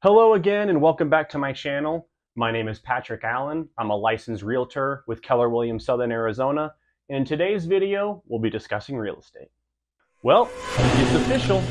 Hello again and welcome back to my channel. My name is Patrick Allen. I'm a licensed realtor with Keller Williams Southern Arizona. And in today's video, we'll be discussing real estate. Well, it's official.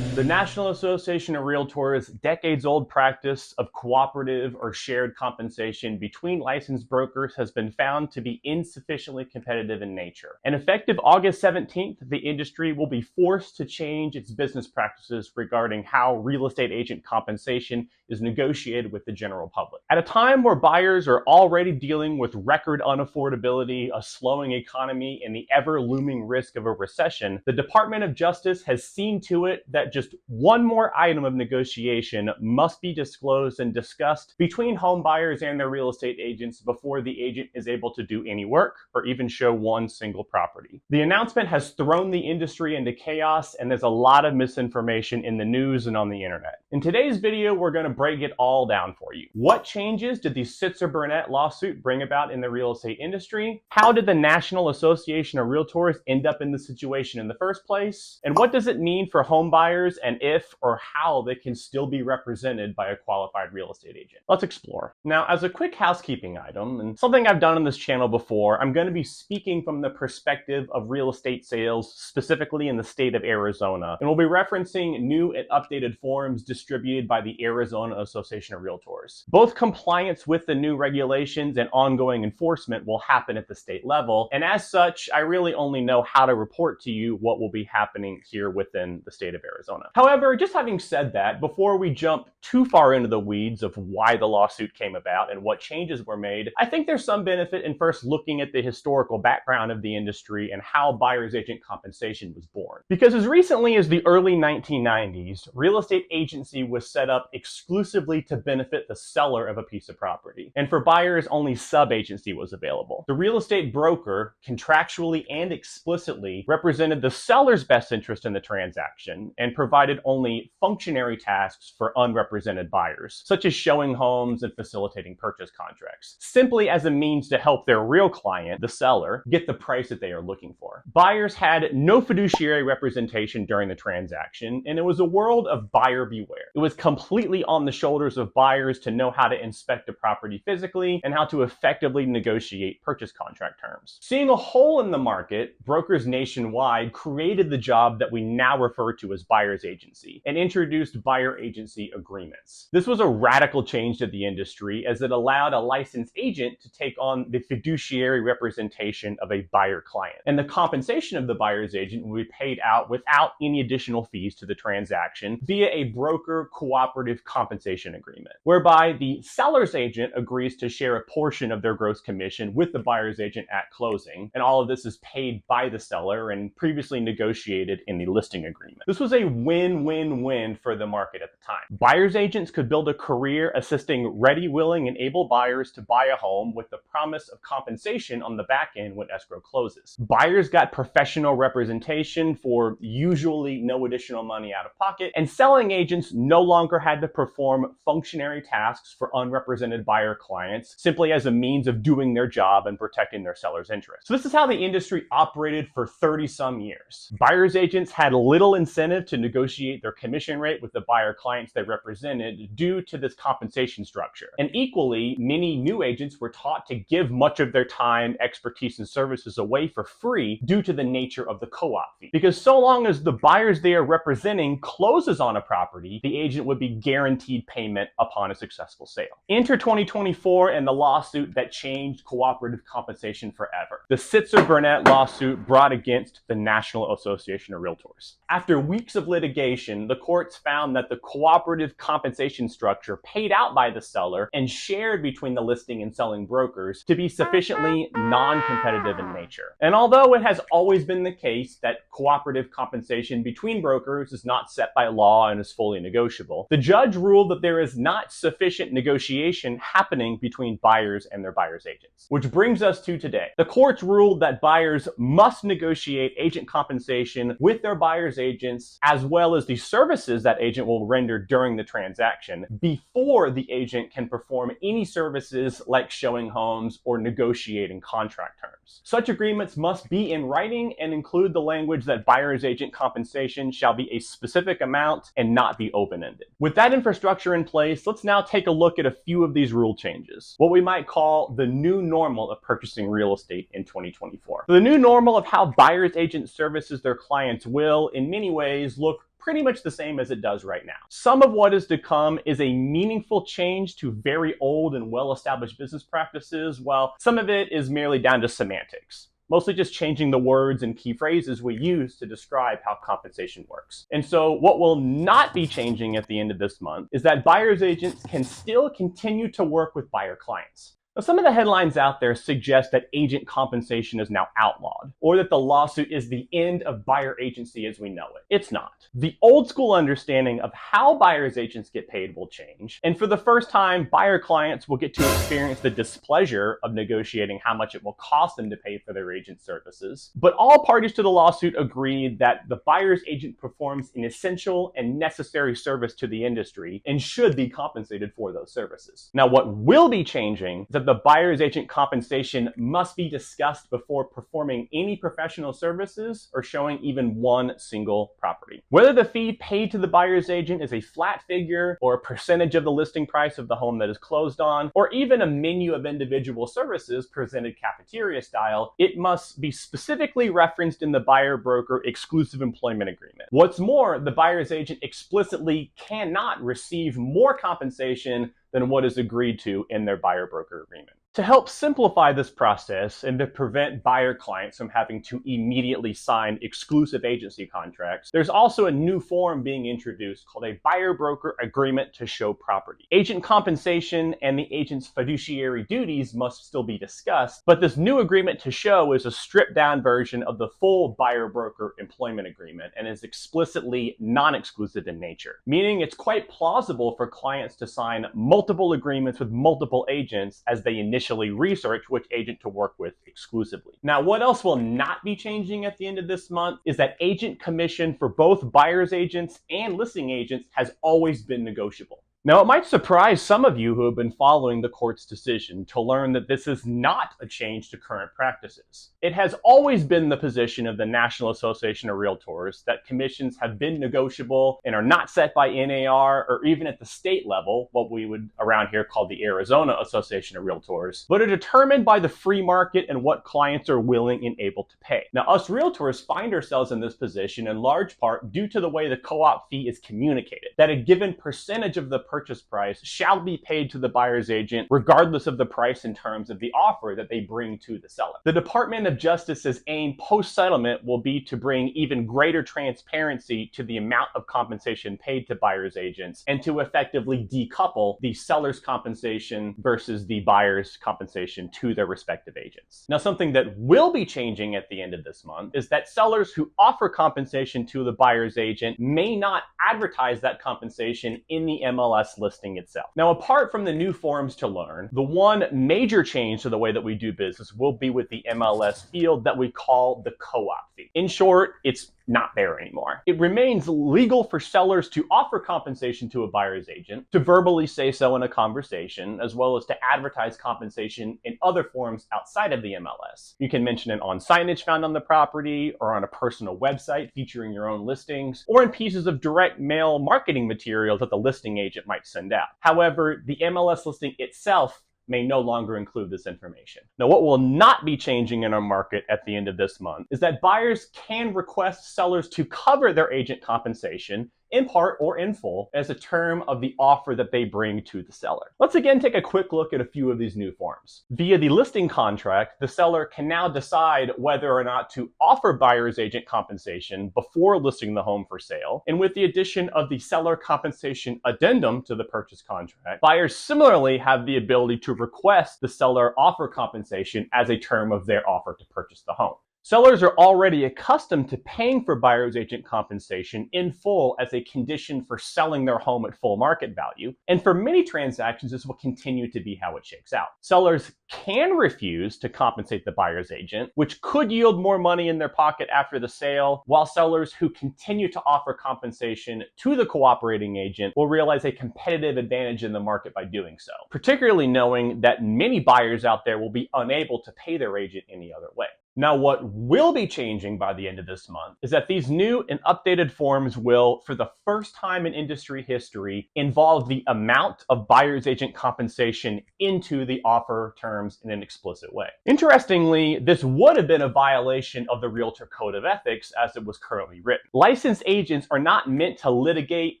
The National Association of Realtors' decades-old practice of cooperative or shared compensation between licensed brokers has been found to be insufficiently competitive in nature. And effective August 17th, the industry will be forced to change its business practices regarding how real estate agent compensation is negotiated with the general public. At a time where buyers are already dealing with record unaffordability, a slowing economy, and the ever-looming risk of a recession, the Department of Justice has seen to it that just one more item of negotiation must be disclosed and discussed between home buyers and their real estate agents before the agent is able to do any work or even show one single property. The announcement has thrown the industry into chaos, and there's a lot of misinformation in the news and on the internet. In today's video, we're going to break it all down for you. What changes did the Sitzer-Burnett lawsuit bring about in the real estate industry? How did the National Association of Realtors end up in the situation in the first place? And what does it mean for home buyers, and if or how they can still be represented by a qualified real estate agent? Let's explore. Now, as a quick housekeeping item, and something I've done on this channel before, I'm going to be speaking from the perspective of real estate sales, specifically in the state of Arizona, and we'll be referencing new and updated forms distributed by the Arizona Association of Realtors. Both compliance with the new regulations and ongoing enforcement will happen at the state level, and as such, I really only know how to report to you what will be happening here within the state of Arizona. However, just having said that, before we jump too far into the weeds of why the lawsuit came about and what changes were made, I think there's some benefit in first looking at the historical background of the industry and how buyer's agent compensation was born. Because as recently as the early 1990s, real estate agency was set up exclusively to benefit the seller of a piece of property. And for buyers, only sub-agency was available. The real estate broker, contractually and explicitly, represented the seller's best interest in the transaction and provided only functionary tasks for unrepresented buyers, such as showing homes and facilitating purchase contracts, simply as a means to help their real client, the seller, get the price that they are looking for. Buyers had no fiduciary representation during the transaction, and it was a world of buyer beware. It was completely on the shoulders of buyers to know how to inspect a property physically and how to effectively negotiate purchase contract terms. Seeing a hole in the market, brokers nationwide created the job that we now refer to as buyer's agency and introduced buyer agency agreements. This was a radical change to the industry as it allowed a licensed agent to take on the fiduciary representation of a buyer client. And the compensation of the buyer's agent will be paid out without any additional fees to the transaction via a broker cooperative compensation agreement, whereby the seller's agent agrees to share a portion of their gross commission with the buyer's agent at closing, and all of this is paid by the seller and previously negotiated in the listing agreement. This was a win-win-win for the market at the time. Buyer's agents could build a career assisting ready, willing, and able buyers to buy a home with the promise of compensation on the back end when escrow closes. Buyers got professional representation for usually no additional money out of pocket, and selling agents no longer had to perform functionary tasks for unrepresented buyer clients simply as a means of doing their job and protecting their seller's interests. So this is how the industry operated for 30-some years. Buyer's agents had little incentive to negotiate their commission rate with the buyer clients they represented due to this compensation structure. And equally, many new agents were taught to give much of their time, expertise, and services away for free due to the nature of the co-op fee. Because so long as the buyers they are representing closes on a property, the agent would be guaranteed payment upon a successful sale. Enter 2024 and the lawsuit that changed cooperative compensation forever. The Sitzer-Burnett lawsuit brought against the National Association of Realtors. After weeks of litigation, the courts found that the cooperative compensation structure paid out by the seller and shared between the listing and selling brokers to be sufficiently non-competitive in nature. And although it has always been the case that cooperative compensation between brokers is not set by law and is fully negotiable, the judge ruled that there is not sufficient negotiation happening between buyers and their buyer's agents. Which brings us to today. The courts ruled that buyers must negotiate agent compensation with their buyer's agents, as well as the services that agent will render during the transaction, before the agent can perform perform any services like showing homes or negotiating contract terms. Such agreements must be in writing and include the language that buyer's agent compensation shall be a specific amount and not be open-ended. With that infrastructure in place, let's now take a look at a few of these rule changes, what we might call the new normal of purchasing real estate in 2024. The new normal of how buyer's agent services their clients will, in many ways, look pretty much the same as it does right now. Some of what is to come is a meaningful change to very old and well-established business practices, while some of it is merely down to semantics, mostly just changing the words and key phrases we use to describe how compensation works. And so what will not be changing at the end of this month is that buyer's agents can still continue to work with buyer clients. Now, some of the headlines out there suggest that agent compensation is now outlawed, or that the lawsuit is the end of buyer agency as we know it. It's not. The old school understanding of how buyer's agents get paid will change, and for the first time, buyer clients will get to experience the displeasure of negotiating how much it will cost them to pay for their agent services. But all parties to the lawsuit agreed that the buyer's agent performs an essential and necessary service to the industry and should be compensated for those services. Now, what will be changing is that the buyer's agent compensation must be discussed before performing any professional services or showing even one single property. Whether the fee paid to the buyer's agent is a flat figure or a percentage of the listing price of the home that is closed on, or even a menu of individual services presented cafeteria style, it must be specifically referenced in the buyer-broker exclusive employment agreement. What's more, the buyer's agent explicitly cannot receive more compensation than what is agreed to in their buyer-broker agreement. To help simplify this process and to prevent buyer clients from having to immediately sign exclusive agency contracts, there's also a new form being introduced called a buyer-broker agreement to show property. Agent compensation and the agent's fiduciary duties must still be discussed, but this new agreement to show is a stripped-down version of the full buyer-broker employment agreement and is explicitly non-exclusive in nature, meaning it's quite plausible for clients to sign multiple agreements with multiple agents as they initially research which agent to work with exclusively. Now, what else will not be changing at the end of this month is that agent commission for both buyer's agents and listing agents has always been negotiable. Now, it might surprise some of you who have been following the court's decision to learn that this is not a change to current practices. It has always been the position of the National Association of Realtors that commissions have been negotiable and are not set by NAR or even at the state level, what we would around here call the Arizona Association of Realtors, but are determined by the free market and what clients are willing and able to pay. Now, us realtors find ourselves in this position in large part due to the way the co-op fee is communicated, that a given percentage of the purchase price shall be paid to the buyer's agent regardless of the price and terms of the offer that they bring to the seller. The Department of Justice's aim post-settlement will be to bring even greater transparency to the amount of compensation paid to buyer's agents and to effectively decouple the seller's compensation versus the buyer's compensation to their respective agents. Now, something that will be changing at the end of this month is that sellers who offer compensation to the buyer's agent may not advertise that compensation in the MLS listing itself. Now, apart from the new forms to learn, the one major change to the way that we do business will be with the MLS field that we call the co-op fee. In short, it's not there anymore. It remains legal for sellers to offer compensation to a buyer's agent, to verbally say so in a conversation, as well as to advertise compensation in other forms outside of the MLS. You can mention it on signage found on the property, or on a personal website featuring your own listings, or in pieces of direct mail marketing material that the listing agent might send out. However, the MLS listing itself may no longer include this information. Now, what will not be changing in our market at the end of this month is that buyers can request sellers to cover their agent compensation in part or in full as a term of the offer that they bring to the seller. Let's again take a quick look at a few of these new forms. Via the listing contract, the seller can now decide whether or not to offer buyer's agent compensation before listing the home for sale. And with the addition of the seller compensation addendum to the purchase contract, buyers similarly have the ability to request the seller offer compensation as a term of their offer to purchase the home. Sellers are already accustomed to paying for buyer's agent compensation in full as a condition for selling their home at full market value, and for many transactions, this will continue to be how it shakes out. Sellers can refuse to compensate the buyer's agent, which could yield more money in their pocket after the sale, while sellers who continue to offer compensation to the cooperating agent will realize a competitive advantage in the market by doing so, particularly knowing that many buyers out there will be unable to pay their agent any other way. Now, what will be changing by the end of this month is that these new and updated forms will, for the first time in industry history, involve the amount of buyer's agent compensation into the offer terms in an explicit way. Interestingly, this would have been a violation of the Realtor Code of Ethics as it was currently written. Licensed agents are not meant to litigate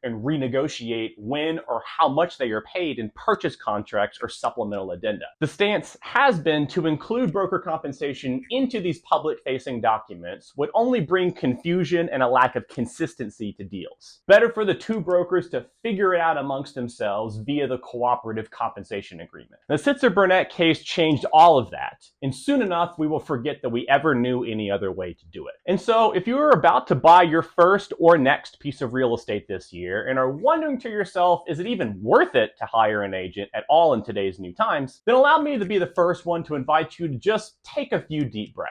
and renegotiate when or how much they are paid in purchase contracts or supplemental addenda. The stance has been to include broker compensation into these public-facing documents would only bring confusion and a lack of consistency to deals. Better for the two brokers to figure it out amongst themselves via the cooperative compensation agreement. The Sitzer-Burnett case changed all of that, and soon enough we will forget that we ever knew any other way to do it. And so if you are about to buy your first or next piece of real estate this year and are wondering to yourself, is it even worth it to hire an agent at all in today's new times, then allow me to be the first one to invite you to just take a few deep breaths.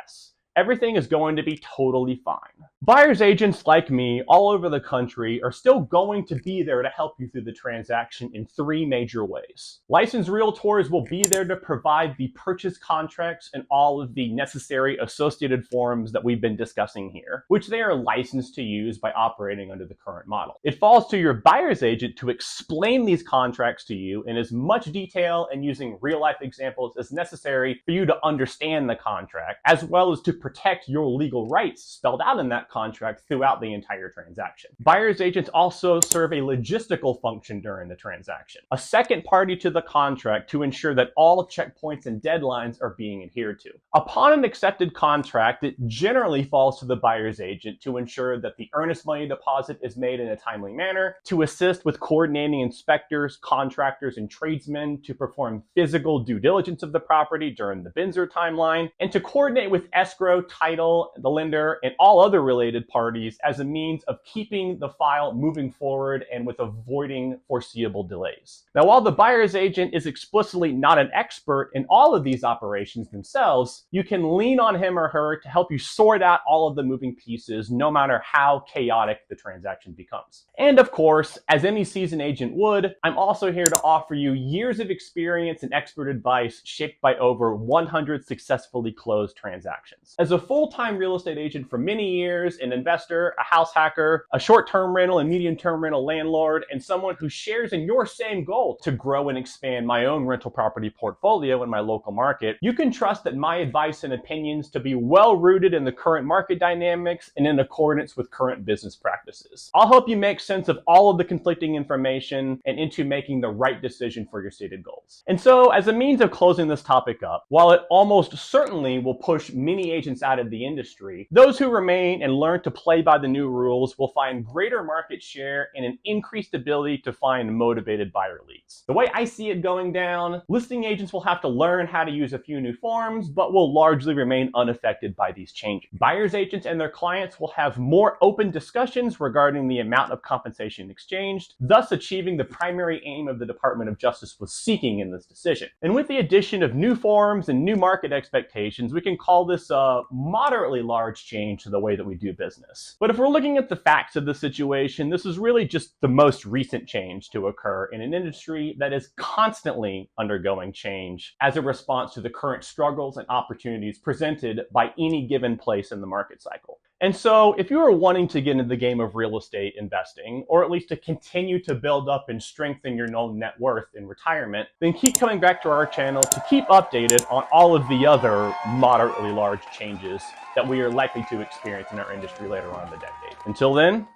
Everything is going to be totally fine. Buyer's agents like me all over the country are still going to be there to help you through the transaction in three major ways. Licensed realtors will be there to provide the purchase contracts and all of the necessary associated forms that we've been discussing here, which they are licensed to use by operating under the current model. It falls to your buyer's agent to explain these contracts to you in as much detail and using real-life examples as necessary for you to understand the contract, as well as to protect your legal rights spelled out in that contract throughout the entire transaction. Buyer's agents also serve a logistical function during the transaction, a second party to the contract to ensure that all checkpoints and deadlines are being adhered to. Upon an accepted contract, it generally falls to the buyer's agent to ensure that the earnest money deposit is made in a timely manner, to assist with coordinating inspectors, contractors, and tradesmen to perform physical due diligence of the property during the Binzer timeline, and to coordinate with escrow, title, the lender, and all other related parties as a means of keeping the file moving forward and with avoiding foreseeable delays. Now, while the buyer's agent is explicitly not an expert in all of these operations themselves, you can lean on him or her to help you sort out all of the moving pieces, no matter how chaotic the transaction becomes. And of course, as any seasoned agent would, I'm also here to offer you years of experience and expert advice shaped by over 100 successfully closed transactions. As a full-time real estate agent for many years, an investor, a house hacker, a short-term rental and medium-term rental landlord, and someone who shares in your same goal to grow and expand my own rental property portfolio in my local market, you can trust that my advice and opinions to be well-rooted in the current market dynamics and in accordance with current business practices. I'll help you make sense of all of the conflicting information and into making the right decision for your stated goals. And so, as a means of closing this topic up, while it almost certainly will push many agents out of the industry, those who remain and learn to play by the new rules will find greater market share and an increased ability to find motivated buyer leads. The way I see it going down, listing agents will have to learn how to use a few new forms, but will largely remain unaffected by these changes. Buyer's agents and their clients will have more open discussions regarding the amount of compensation exchanged, thus achieving the primary aim of the Department of Justice was seeking in this decision. And with the addition of new forms and new market expectations, we can call this a moderately large change to the way that we do business. But if we're looking at the facts of the situation, this is really just the most recent change to occur in an industry that is constantly undergoing change as a response to the current struggles and opportunities presented by any given place in the market cycle. And so if you are wanting to get into the game of real estate investing, or at least to continue to build up and strengthen your own net worth in retirement, then keep coming back to our channel to keep updated on all of the other moderately large changes that we are likely to experience in our industry later on in the decade. Until then,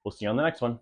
we'll see you on the next one.